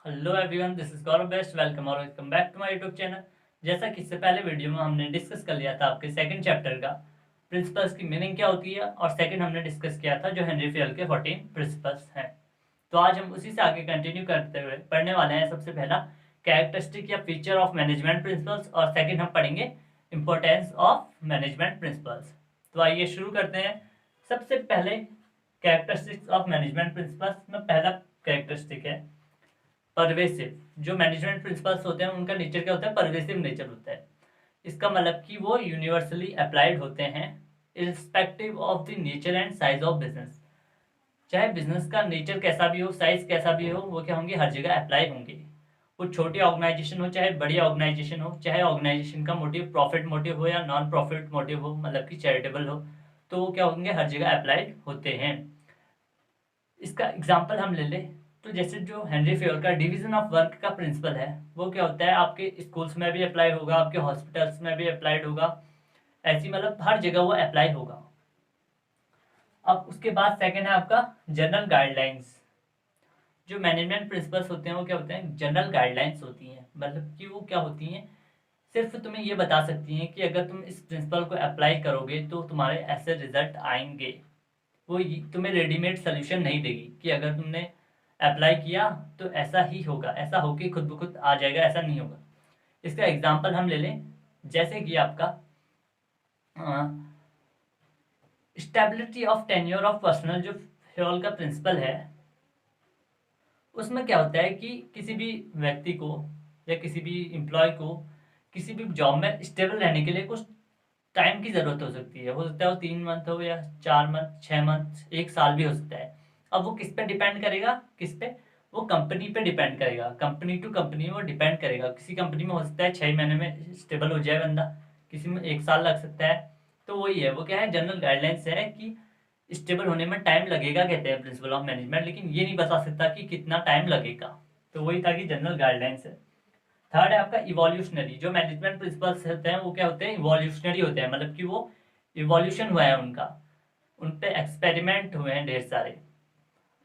Hello everyone, this is Gaurav best. Welcome और welcome back to my YouTube channel. जैसा कि इससे पहले वीडियो में हमने डिस्कस कर लिया था आपके सेकंड चैप्टर का प्रिंसिपल्स की मीनिंग क्या होती है, और सेकंड हमने डिस्कस किया था जो हेनरी फेयल के 14 प्रिंसिपल्स हैं। तो आज हम उसी से आगे कंटिन्यू करते हुए पढ़ने वाले हैं। सबसे पहला कैरेक्टरिस्टिक या फीचर ऑफ मैनेजमेंट प्रिंसिपल्स, और सेकंड हम पढ़ेंगे इंपॉर्टेंस ऑफ मैनेजमेंट प्रिंसिपल्स। तो आइए शुरू करते हैं। सबसे पहले कैरेक्टरिस्टिक्स ऑफ मैनेजमेंट प्रिंसिपल्स में पहला कैरेक्टरिस्टिक है परवेसिव। जो मैनेजमेंट प्रिंसिपल्स होते हैं उनका नेचर क्या होता है? परवेसिव नेचर होता है। इसका मतलब कि वो यूनिवर्सली अप्लाइड होते हैं irrespective of the nature and size of business. चाहे बिजनेस का नेचर कैसा भी हो, साइज कैसा भी हो, वो क्या होंगे? हर जगह अप्लाई होंगे। वो छोटी ऑर्गेनाइजेशन हो चाहे बड़ी ऑर्गेनाइजेशन हो, चाहे ऑर्गेनाइजेशन का मोटिव प्रॉफिट मोटिव हो या नॉन प्रॉफिट मोटिव हो, मतलब कि चैरिटेबल हो, तो वो क्या होंगे? हर जगह अप्लाइड होते हैं। इसका एग्जाम्पल हम ले लें तो जैसे जो हेनरी फेयर का डिवीजन ऑफ वर्क का प्रिंसिपल है, वो क्या होता है? आपके स्कूल्स में भी अप्लाई होगा, आपके हॉस्पिटल्स में भी अप्लाइड होगा, ऐसी मतलब हर जगह वो अप्लाई होगा। अब उसके बाद सेकंड है आपका जनरल गाइडलाइंस। जो मैनेजमेंट प्रिंसिपल्स होते हैं वो क्या होते हैं? जनरल गाइडलाइंस होती हैं। मतलब कि वो क्या होती हैं? सिर्फ तुम्हें ये बता सकती हैं कि अगर तुम इस प्रिंसिपल को अप्लाई करोगे तो तुम्हारे ऐसे रिजल्ट आएंगे। वो तुम्हें रेडीमेड सोल्यूशन नहीं देगी कि अगर तुमने अप्लाई किया तो ऐसा ही होगा, ऐसा होके खुद ब खुद आ जाएगा, ऐसा नहीं होगा। इसका एग्जांपल हम ले लें, जैसे कि आपका stability of tenure of personal जो फ्योल का प्रिंसिपल है, उसमें क्या होता है कि किसी भी व्यक्ति को या किसी भी एम्प्लॉय को किसी भी जॉब में स्टेबल रहने के लिए कुछ टाइम की ज़रूरत हो सकती है। हो सकता है वो 3 मंथ हो या 4 मंथ, 6 मंथ, 1 साल भी हो सकता है। अब वो किस पे डिपेंड करेगा? किस पे? वो कंपनी पे डिपेंड करेगा। कंपनी टू कंपनी वो डिपेंड करेगा। किसी कंपनी में हो सकता है 6 महीने में स्टेबल हो जाए बंदा, किसी में 1 साल लग सकता है। तो वही है, वो क्या है? जनरल गाइडलाइंस है कि स्टेबल होने में टाइम लगेगा, कहते हैं प्रिंसिपल ऑफ मैनेजमेंट, लेकिन ये नहीं बता सकता कि कितना टाइम लगेगा। तो वही था कि जनरल गाइडलाइंस है। थर्ड है आपका इवोल्यूशनरी। जो मैनेजमेंट प्रिंसिपल्स होते हैं वो क्या होते हैं? इवोल्यूशनरी होते हैं। मतलब कि वो इवोल्यूशन हुआ है उनका, उन पे एक्सपेरिमेंट हुए हैं ढेर सारे,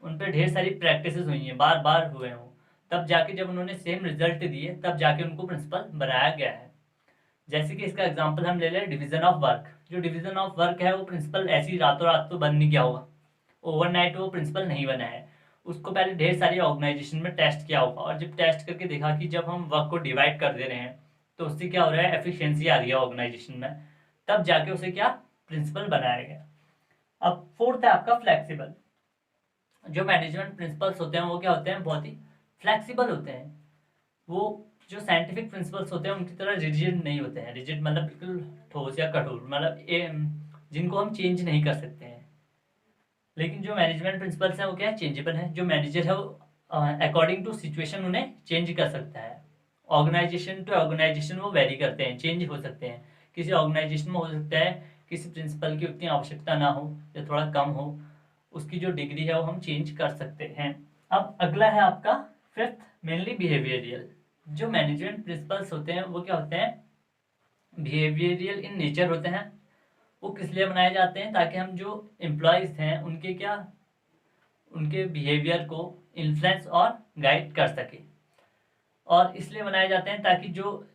उन पे ढेर सारी प्रैक्टिस हुई हैं, बार बार हुए हैं वो, तब जाके जब उन्होंने सेम रिजल्ट दिए तब जाके उनको प्रिंसिपल बनाया गया है। जैसे कि इसका एग्जांपल हम ले लें डिवीजन ऑफ वर्क। जो डिवीजन ऑफ वर्क है वो प्रिंसिपल ऐसी रातों रात तो बन नहीं गया होगा, ओवरनाइट वो प्रिंसिपल नहीं बना है। उसको पहले ढेर सारी ऑर्गेनाइजेशन में टेस्ट किया होगा, और जब टेस्ट करके देखा कि जब हम वर्क को डिवाइड कर दे रहे हैं तो उससे क्या हो रहा है? एफिशिएंसी आ रही है ऑर्गेनाइजेशन में, तब जाके उसे क्या प्रिंसिपल बनाया गया। अब फोर्थ है आपका फ्लेक्सिबल। जो मैनेजमेंट प्रिंसिपल्स होते हैं वो क्या होते हैं? बहुत ही फ्लेक्सिबल होते हैं। वो जो साइंटिफिक प्रिंसिपल्स होते हैं उनकी तरह रिजिड नहीं होते हैं। रिजिड मतलब बिल्कुल ठोस या कठोर, मतलब जिनको हम चेंज नहीं कर सकते हैं। लेकिन जो मैनेजमेंट प्रिंसिपल्स हैं वो क्या है? चेंजेबल है। जो मैनेजर है वो अकॉर्डिंग टू सिचुएशन उन्हें चेंज कर सकता है। ऑर्गेनाइजेशन टू ऑर्गेनाइजेशन वो वेरी करते हैं, चेंज हो सकते हैं। किसी ऑर्गेनाइजेशन में हो सकता है किसी प्रिंसिपल की उतनी आवश्यकता ना हो या थोड़ा कम हो, उसकी जो डिग्री है वो हम चेंज कर सकते हैं। अब अगला है आपका फिफ्थ, मेनली बिहेवियरियल। जो मैनेजमेंट प्रिंसिपल्स होते हैं वो क्या होते हैं? बिहेवियरियल इन नेचर होते हैं। वो किस लिए बनाए जाते हैं? ताकि हम जो एम्प्लॉयज़ हैं उनके क्या, उनके बिहेवियर को इन्फ्लुएंस और गाइड कर सके। और इसलिए बनाए जाते हैं ताकि जो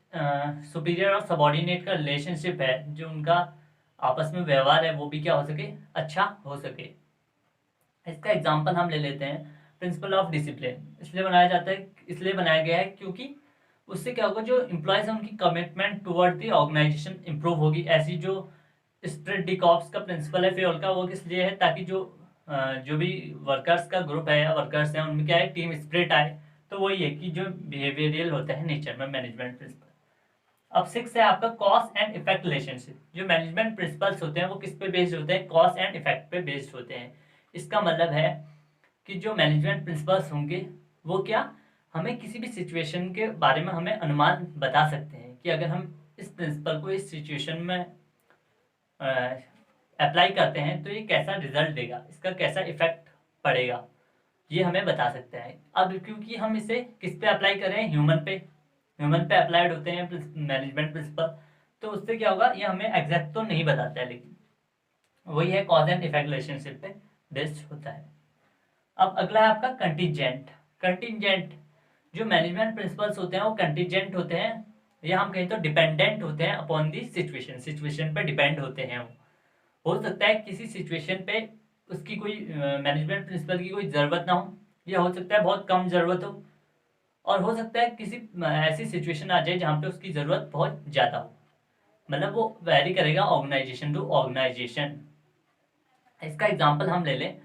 सुपीरियर और सबॉर्डिनेट का रिलेशनशिप है, जो उनका आपस में व्यवहार है, वो भी क्या हो सके? अच्छा हो सके। इसका एग्जांपल हम ले लेते हैं प्रिंसिपल ऑफ डिसिप्लिन। इसलिए बनाया जाता है, इसलिए बनाया गया है क्योंकि उससे क्या होगा? जो एम्प्लॉयज़ हैं उनकी commitment toward the organization improve होगी। ऐसी जो स्प्रिट डी कॉप्स का प्रिंसिपल है फेल का, वो किस लिए है? ताकि जो भी वर्कर्स का ग्रुप है या वर्कर्स हैं उनमें क्या है? टीम स्पिरिट आए। तो वही है कि जो बिहेवियरल होता है नेचर में मैनेजमेंट प्रिंसिपल। अब सिक्स है आपका कॉज एंड इफेक्ट रिलेशनशिप। जो मैनेजमेंट प्रिंसिपल्स होते हैं वो किस पे बेस्ड होते हैं? कॉज एंड इफेक्ट पे बेस्ड होते हैं। इसका मतलब है कि जो मैनेजमेंट प्रिंसिपल्स होंगे वो क्या हमें किसी भी सिचुएशन के बारे में हमें अनुमान बता सकते हैं कि अगर हम इस प्रिंसिपल को इस सिचुएशन में अप्लाई करते हैं तो ये कैसा रिजल्ट देगा, इसका कैसा इफेक्ट पड़ेगा, ये हमें बता सकते हैं। अब क्योंकि हम इसे किस पे अप्लाई कर रहे हैं? ह्यूमन पे अप्लाइड होते हैं मैनेजमेंट प्रिंसिपल, तो उससे क्या होगा? ये हमें एग्जैक्ट तो नहीं बताता है, लेकिन वही है कॉज एंड इफेक्ट रिलेशनशिप पे बेस्ड होता है। अब अगला है आपका कंटिजेंट। कंटिजेंट जो मैनेजमेंट प्रिंसिपल्स होते हैं वो कंटीजेंट होते हैं, या हम कहें तो डिपेंडेंट होते हैं अपॉन दी सिचुएशन, सिचुएशन पे डिपेंड होते हैं वो। हो सकता है किसी सिचुएशन पे उसकी कोई मैनेजमेंट प्रिंसिपल की कोई ज़रूरत ना हो, या हो सकता है बहुत कम ज़रूरत हो, और हो सकता है किसी ऐसी सिचुएशन आ जाए जहाँ पे उसकी ज़रूरत बहुत ज़्यादा हो। मतलब वो वैरी करेगा ऑर्गेनाइजेशन टू ऑर्गेनाइजेशन। इसका एग्जांपल हम ले लें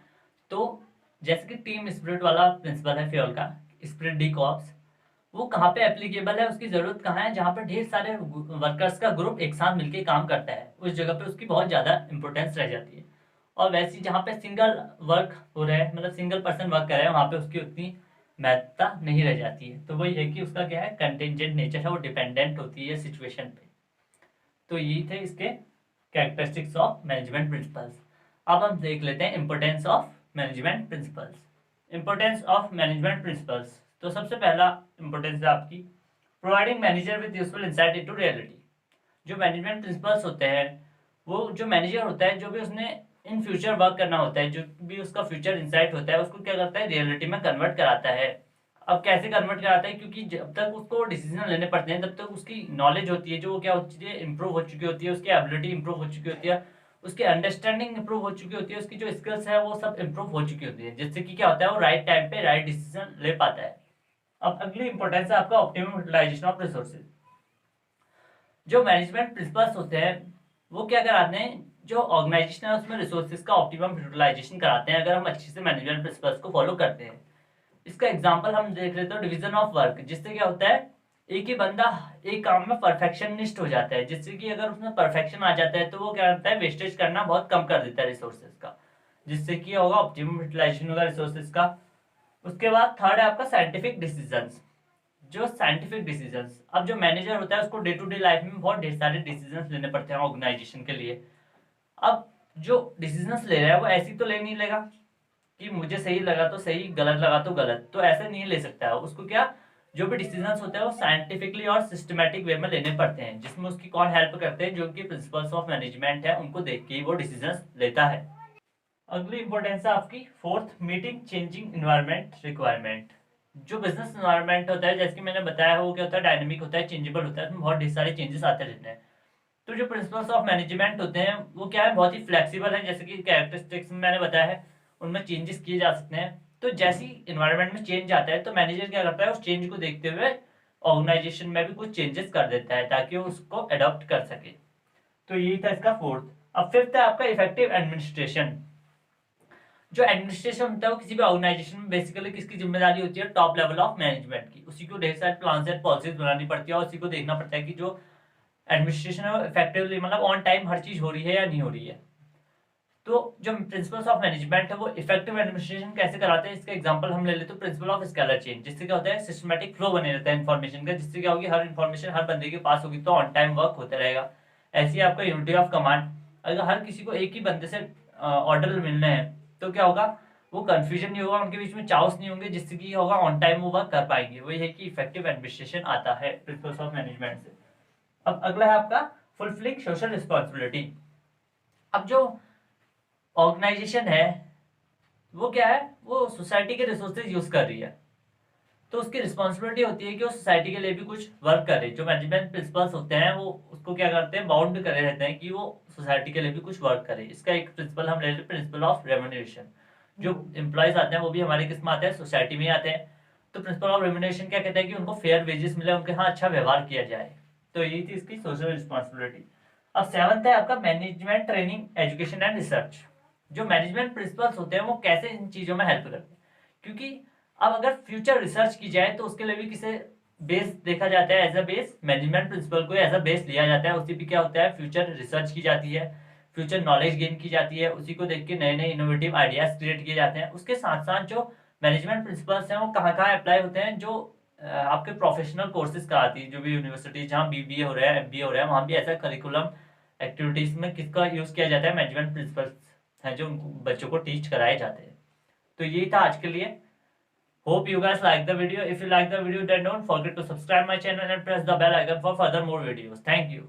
तो जैसे कि टीम स्पिरिट वाला प्रिंसिपल है फ्योल का, स्पिरिट डी कॉप्स, वो कहाँ पे एप्लीकेबल है, उसकी ज़रूरत कहाँ है, जहाँ पर ढेर सारे वर्कर्स का ग्रुप एक साथ मिलकर काम करता है, उस जगह पे उसकी बहुत ज़्यादा इंपॉर्टेंस रह जाती है। और वैसे जहाँ पे सिंगल वर्क हो रहा है, मतलब सिंगल पर्सन वर्क कर रहा है, वहाँ पे उसकी उतनी महत्ता नहीं रह जाती है। तो वही है कि उसका क्या है, कंटेंजेंट नेचर है, वो डिपेंडेंट होती है सिचुएशन पे। तो यही थे इसके कैरेक्टरिस्टिक्स ऑफ मैनेजमेंट प्रिंसिपल्स। अब हम देख लेते हैं importance of management principles. Importance of management principles, तो सबसे पहला इंपोर्टेंस है आपकी providing manager with useful insight into reality. जो मैनेजमेंट प्रिंसिपल्स होते हैं, वो जो मैनेजर होता है, जो भी उसने इन फ्यूचर वर्क करना होता है, जो भी उसका फ्यूचर इंसाइट होता है, उसको क्या करता है, रियलिटी में कन्वर्ट कराता है। अब कैसे कन्वर्ट कराता है, क्योंकि जब तक उसको डिसीजन लेने पड़ते हैं तब तक उसकी नॉलेज होती है, जो वो क्या होती है, इंप्रूव हो चुकी होती है, उसकी एबिलिटी इंप्रूव हो चुकी होती है, उसकी अंडरस्टैंडिंग इंप्रूव हो चुकी होती है, उसकी जो स्किल्स है वो सब इंप्रूव हो चुकी होती है, जिससे कि क्या होता है, वो राइट टाइम पे राइट डिसीजन ले पाता है। अब अगली इंपॉर्टेंस है आपका ऑप्टिमम यूटिलाइजेशन ऑफ रिसोर्सेज। जो मैनेजमेंट प्रिंसिपल्स होते हैं वो क्या कराते हैं, जो ऑर्गेनाइजेशन है उसमें रिसोर्सेज का ऑप्टिमम यूटिलाइजेशन कराते हैं, अगर हम अच्छे से मैनेजमेंट प्रिंसिपल्स को फॉलो करते हैं। इसका एग्जांपल हम देख लेते हैं डिवीजन ऑफ वर्क, जिससे क्या होता है, एक ही बंदा एक काम में परफेक्शनिस्ट हो जाता है, जिससे कि अगर उसमें परफेक्शन आ जाता है तो वो क्या करता है, वेस्टेज करना बहुत कम कर देता है रिसोर्सेज का, जिससे कि होगा ऑप्टिमम यूटिलाइजेशन होगा रिसोर्सेज का। उसके बाद थर्ड है आपका साइंटिफिक डिसीजंस। जो साइंटिफिक डिसीजंस, अब जो मैनेजर होता है उसको डे टू डे लाइफ में बहुत ढेर सारे डिसीजंस लेने पड़ते हैं ऑर्गेनाइजेशन के लिए। अब जो डिसीजंस ले रहा है वो ऐसी तो ले नहीं लेगा कि मुझे सही लगा तो सही, गलत लगा तो गलत, तो ऐसे नहीं ले सकता है उसको। क्या, जो भी डिसीजंस होते हैं वो साइंटिफिकली और सिस्टमैटिक वे में लेने पड़ते हैं, जिसमें उसकी कौन हेल्प करते हैं, जो कि प्रिंसिपल्स ऑफ मैनेजमेंट है उनको देख के ही वो डिसीजंस लेता है। अगली इंपॉर्टेंस है आपकी fourth, meeting changing environment requirement. जो बिजनेस इन्वायरमेंट होता है, जैसे कि मैंने बताया, वो क्या होता है, डायनेमिक होता है, चेंजेबल होता है, इसमें बहुत ढेर सारे चेंजेस आते रहते हैं। तो जो प्रिंसिपल्स ऑफ मैनेजमेंट होते हैं वो क्या है, बहुत ही फ्लेक्सिबल है, जैसे कि कैरेक्टरिस्टिक्स में मैंने बताया है, उनमें चेंजेस किए जा सकते हैं। तो जैसी इन्वायरमेंट में चेंज आता है तो मैनेजर क्या करता है, उस चेंज को देखते हुए ऑर्गेनाइजेशन में भी कुछ चेंजेस कर देता है ताकि वो उसको अडॉप्ट कर सके। तो यही था इसका फोर्थ। अब फिफ्थ है आपका इफेक्टिव एडमिनिस्ट्रेशन। जो एडमिनिस्ट्रेशन होता है वो किसी भी ऑर्गेनाइजेशन में बेसिकली किसकी जिम्मेदारी होती है, टॉप लेवल ऑफ मैनेजमेंट की। उसी को ढेर सारे प्लान एंड पॉलिसीज बनानी पड़ती है, और उसी को देखना पड़ता है कि जो एडमिनिस्ट्रेशन है वो इफेक्टिवली, मतलब ऑन टाइम हर चीज हो रही है या नहीं हो रही है। तो जो प्रिंसिपल्स ऑफ मैनेजमेंट है वो इफेक्टिव एडमिनिस्ट्रेशन कैसे कराते हैं, इसका एग्जांपल हम ले लेते हैं प्रिंसिपल ऑफ स्केलर चेन, जिससे क्या होता है, सिस्टमैटिक फ्लो बने रहता है इन्फॉर्मेशन का, जिससे क्या होगी, हर इन्फॉर्मेशन हर बंदे के पास होगी तो ऑन टाइम वर्क होता रहेगा। ऐसे ही आपका यूनिटी ऑफ कमांड, अगर हर किसी को एक ही बंदे से ऑर्डर मिलने हैं तो क्या होगा, वो कंफ्यूजन नहीं होगा, उनके बीच में चाउस नहीं होंगे, जिससे कि होगा ऑन टाइम वो वर्क कर पाएंगे। वही है कि इफेक्टिव एडमिनिस्ट्रेशन आता है प्रिंसिपल्स ऑफ मैनेजमेंट से। अब अगला है आपका फुलफिलिंग सोशल रिस्पॉन्सिबिलिटी। अब जो ऑर्गेनाइजेशन है वो क्या है, वो सोसाइटी के रिसोर्सेज यूज कर रही है, तो उसकी रिस्पॉन्सिबिलिटी होती है कि वो सोसाइटी के लिए भी कुछ वर्क करे। जो मैनेजमेंट प्रिंसिपल्स होते हैं वो उसको क्या करते हैं, बाउंड करे रहते हैं कि वो सोसाइटी के लिए भी कुछ वर्क करे। इसका एक प्रिंसिपल हम ले लेते हैं, प्रिंसिपल ऑफ रेम्यूनरेशन। जो एम्प्लॉयज आते हैं वो भी हमारे किस में आते हैं, सोसाइटी में आते हैं। तो प्रिंसिपल ऑफ रेम्यूनरेशन क्या कहता है कि उनको फेयर वेजेस मिले, उनके यहाँ अच्छा व्यवहार किया जाए। तो यही थी इसकी सोशल रिस्पॉन्सिबिलिटी। अब सेवंथ है आपका management training education and research. जो मैनेजमेंट प्रिंसिपल्स होते हैं वो कैसे इन चीजों में हेल्प करते हैं, क्योंकि अब अगर फ्यूचर रिसर्च की जाए तो उसके लिए भी किसे बेस देखा जाता है, as a base management principle को एज अ बेस लिया जाता है। उसी पे क्या होता है, फ्यूचर रिसर्च की जाती है, फ्यूचर नॉलेज गेन की जाती है, उसी को देख के नए नए इनोवेटिव आइडियाज क्रिएट किए जाते हैं। उसके साथ साथ जो मैनेजमेंट प्रिंसिपल्स हैं वो कहाँ कहाँ अप्लाई होते हैं, जो आपके प्रोफेशनल कोर्सेज कराती है जो भी यूनिवर्सिटी, जहाँ बीबीए हो रहा है, एमबीए हो रहा है, वहाँ भी ऐसा करिकुलम एक्टिविटीज में किसका यूज किया जाता है, मैनेजमेंट प्रिंसिपल्स हैं जो उनको बच्चों को टीच कराए जाते हैं। तो यही था आज के लिए। Hope you guys like the video. If you like the video, then don't forget to subscribe my channel and press the bell icon for further more videos. Thank you.